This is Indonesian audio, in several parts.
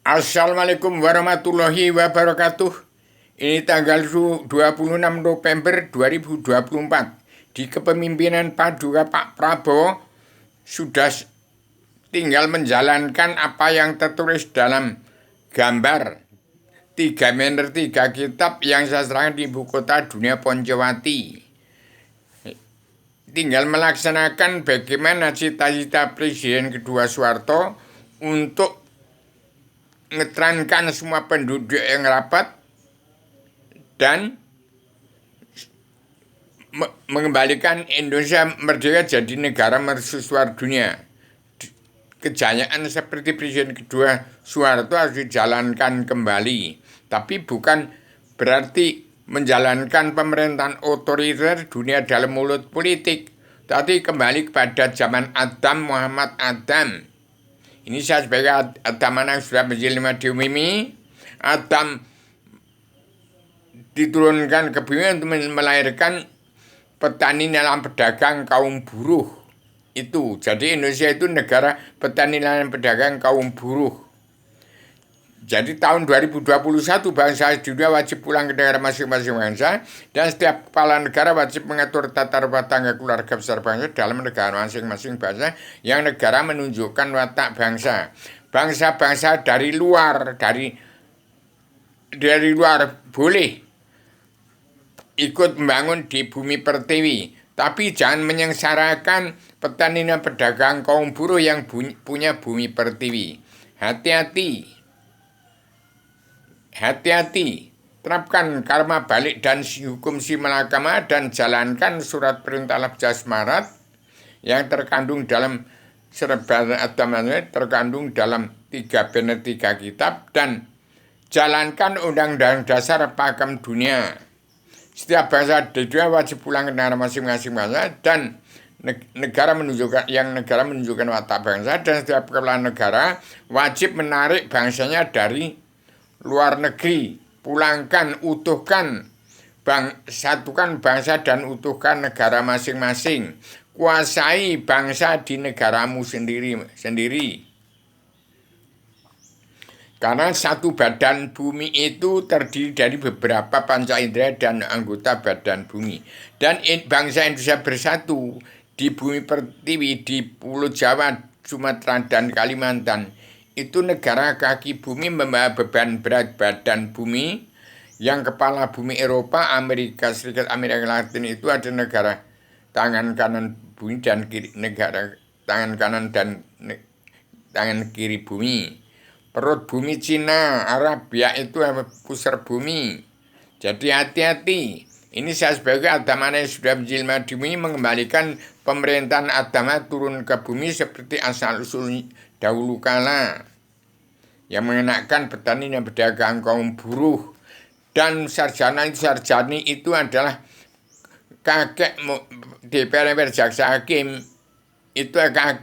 Assalamualaikum warahmatullahi wabarakatuh. Ini tanggal 26 November 2024. Di kepemimpinan Paduka Pak Prabowo sudah tinggal menjalankan apa yang tertulis dalam gambar 3 Meter 3 kitab yang saya serahkan di Ibu Kota Dunia Poncowati. Tinggal melaksanakan bagaimana cita-cita Presiden kedua Soeharto untuk ngetrankan semua penduduk yang rapat dan mengembalikan Indonesia merdeka jadi negara mercusuar dunia. Kejayaan seperti Presiden kedua Soeharto harus dijalankan kembali, tapi bukan berarti menjalankan pemerintahan otoriter dunia dalam mulut politik, tapi kembali kepada zaman Adam Muhammad Adam. Ini saya sebagai Adam anak sudah menjelma di Umimi. Adam diturunkan ke bumi untuk melahirkan petani dalam pedagang kaum buruh. Itu, jadi Indonesia itu negara petani dan pedagang kaum buruh. Jadi tahun 2021 bangsa dunia wajib pulang ke negara masing-masing bangsa, dan setiap kepala negara wajib mengatur tata rumah tangga keluarga besar bangsa dalam negara masing-masing bangsa, yang negara menunjukkan watak bangsa. Bangsa-bangsa dari luar boleh ikut membangun di bumi pertiwi, tapi jangan menyengsarakan petani dan pedagang kaum buruh yang punya bumi pertiwi. Hati-hati, terapkan karma balik dan hukum si malakama, dan jalankan surat perintah Labjas Marat yang terkandung dalam serban Adam, terkandung dalam 3 Bener 3 kitab, dan jalankan Undang-Undang Dasar Pakem Dunia. Setiap bangsa di dunia wajib pulang ke negara masing-masing bangsa, dan negara menunjukkan watak bangsa, dan setiap kepala negara wajib menarik bangsanya dari luar negeri. Pulangkan, utuhkan, satukan bangsa dan utuhkan negara masing-masing. Kuasai bangsa di negaramu sendiri. Karena satu badan bumi itu terdiri dari beberapa panca indera dan anggota badan bumi. Dan bangsa Indonesia bersatu di bumi pertiwi, di Pulau Jawa, Sumatera, dan Kalimantan. Itu negara kaki bumi membawa beban berat badan bumi, yang kepala bumi Eropa, Amerika Serikat, Amerika Latin itu ada negara tangan kanan bumi dan kiri, negara tangan kanan dan tangan kiri bumi. Perut bumi Cina, Arabia itu pusar bumi. Jadi hati-hati. Ini saya sebagai agama yang sudah menjelma di bumi mengembalikan pemerintahan agama turun ke bumi seperti asal-usul dahulu kala, yang mengenakan petani dan pedagang kaum buruh. Dan sarjani itu adalah kakek DPR jaksa hakim. Itulah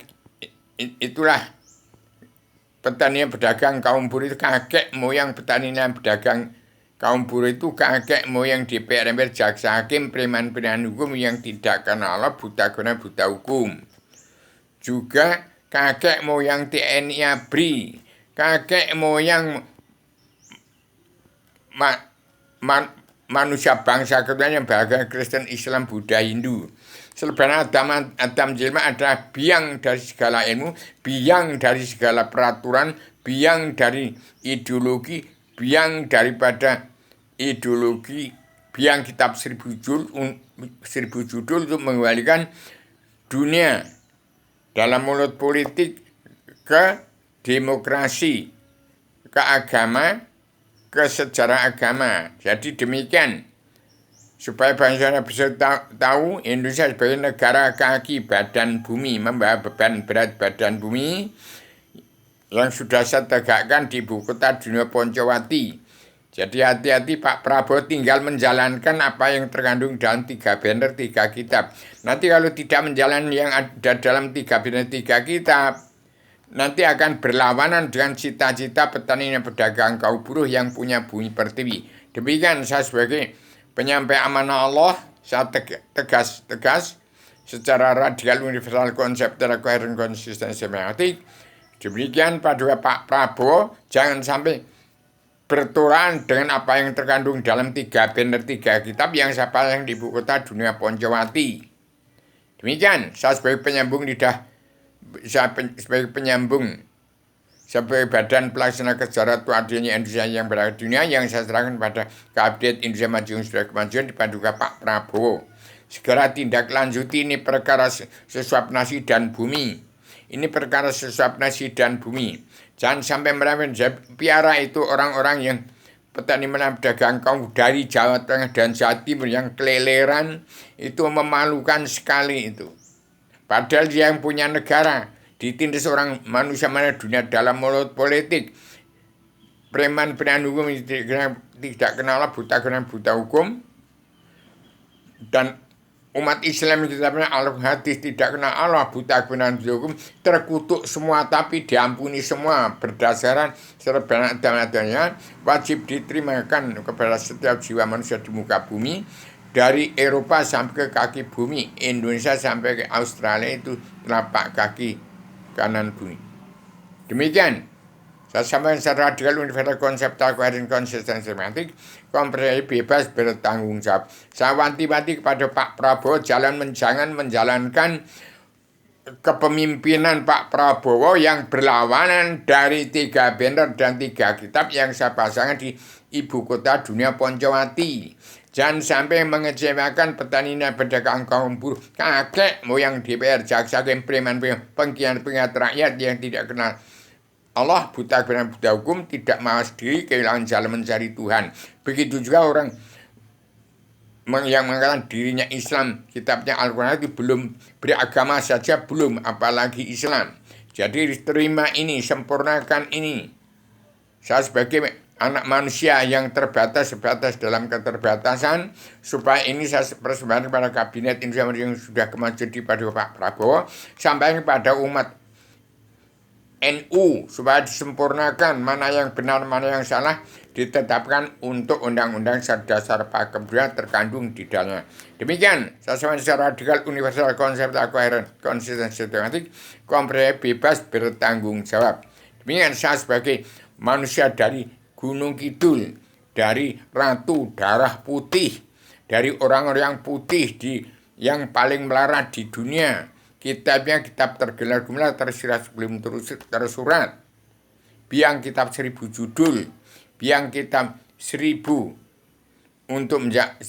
petani dan pedagang kaum buruh itu kakek moyang petani dan pedagang kaum buruh itu kakek moyang DPR jaksa hakim, preman-preman hukum yang tidak kenal Allah, buta guna buta hukum. Juga kakek moyang TNI ABRI, kakek moyang manusia bangsa kedua yang beragama Kristen, Islam, Buddha, Hindu. Selebaran Adam jelma adalah biang dari segala ilmu, biang dari segala peraturan, biang dari ideologi, biang daripada ideologi, biang kitab 1000 judul untuk mengembalikan dunia dalam mulut politik ke demokrasi, ke agama, ke sejarah agama. Jadi demikian, supaya bangsa bisa tahu Indonesia sebagai negara kaki badan bumi, membawa beban berat badan bumi yang sudah saya tegakkan di Ibu Kota Dunia Poncowati. Jadi hati-hati, Pak Prabowo tinggal menjalankan apa yang terkandung dalam 3 Bener 3 kitab. Nanti kalau tidak menjalankan yang ada dalam 3 Bener 3 kitab, nanti akan berlawanan dengan cita-cita petani dan pedagang kaum buruh yang punya bumi pertiwi. Demikian saya sebagai penyampai amanah Allah, saya tegas secara radikal, universal, konsep, koheren, konsisten, semiotik. Demikian pada Pak Prabowo, jangan sampai bertolak dengan apa yang terkandung dalam 3 banner 3 kitab yang saya pasang di ibu kota dunia Poncowati. Demikian, saya sebagai penyambung lidah, sebagai penyambung, sebagai badan pelaksana kesejarah adilnya Indonesia yang berada di dunia, yang saya serahkan pada Kabinet Indonesia Maju yang sudah kemajuan dipandu Pak Prabowo. Segera tindak lanjuti ini perkara sesuap nasi dan bumi. Ini perkara sesuap nasi dan bumi. Jangan sampai meremehkan. Piara itu orang-orang yang petani pedagang kaum dari Jawa Tengah dan Jawa Timur yang keleleran, itu memalukan sekali itu. Padahal dia yang punya negara, ditindas orang manusia mana dunia dalam mulut politik. Preman-preman hukum tidak kenal buta hukum, dan umat Islam itu al-hadis tidak kenal Allah, buta kebenaran hukum, terkutuk semua tapi diampuni semua berdasarkan serbanan adanya wajib diterimakan kepada setiap jiwa manusia di muka bumi, dari Eropa sampai ke kaki bumi, Indonesia sampai ke Australia itu telapak kaki kanan bumi. Demikian saya sampaikan secara radikal, universal, konseptual, koheren, konsisten, sistematik, komprehensif, bebas, bertanggung jawab. Saya wanti-wanti kepada Pak Prabowo, jangan menjalankan kepemimpinan Pak Prabowo yang berlawanan dari 3 banner dan 3 kitab yang saya pasangkan di ibu kota dunia Poncowati. Jangan sampai mengecewakan petani dan pedagang kaum buruh, kakek moyang DPR, jaksa, preman, pengkhianat rakyat yang tidak kenal Allah, buta kebenaran, buta hukum, tidak mawas diri, kehilangan jalan mencari Tuhan. Begitu juga orang yang mengatakan dirinya Islam, kitabnya Al-Quran itu belum beragama saja, belum, apalagi Islam. Jadi terima ini, sempurnakan ini. Saya sebagai anak manusia yang terbatas dalam keterbatasan, supaya ini saya persembahkan kepada Kabinet Indonesia yang sudah kemajuan di pada Pak Prabowo, sampai kepada umat NU supaya disempurnakan, mana yang benar mana yang salah ditetapkan untuk undang-undang dasar pakem budaya terkandung di dalamnya. Demikian saya sampaikan secara radikal, universal, konseptual, koheren, konsisten, sistematik, komprehensif, bebas, bertanggung jawab. Demikian saya sebagai manusia dari Gunung Kidul, dari Ratu Darah Putih, dari orang-orang putih yang paling melarat di dunia. Kitabnya kitab tergelar-gelar, tersirat sebelum tersurat. Biang kitab 1000 judul, biang kitab 1000 untuk menjawab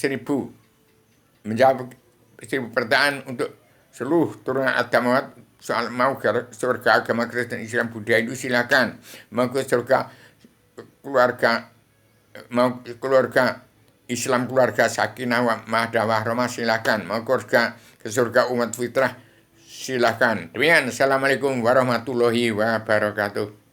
1000 pertanyaan untuk seluruh turunan Adam soal mau surga agama Kristen, Islam, Buddha, Hindu, silakan. Mau ke surga keluarga, mau keluarga Islam, keluarga Sakinah Mawaddah Warahmah, silakan. Mau ke surga umat fitrah, silakan. Demikian, assalamualaikum warahmatullahi wabarakatuh.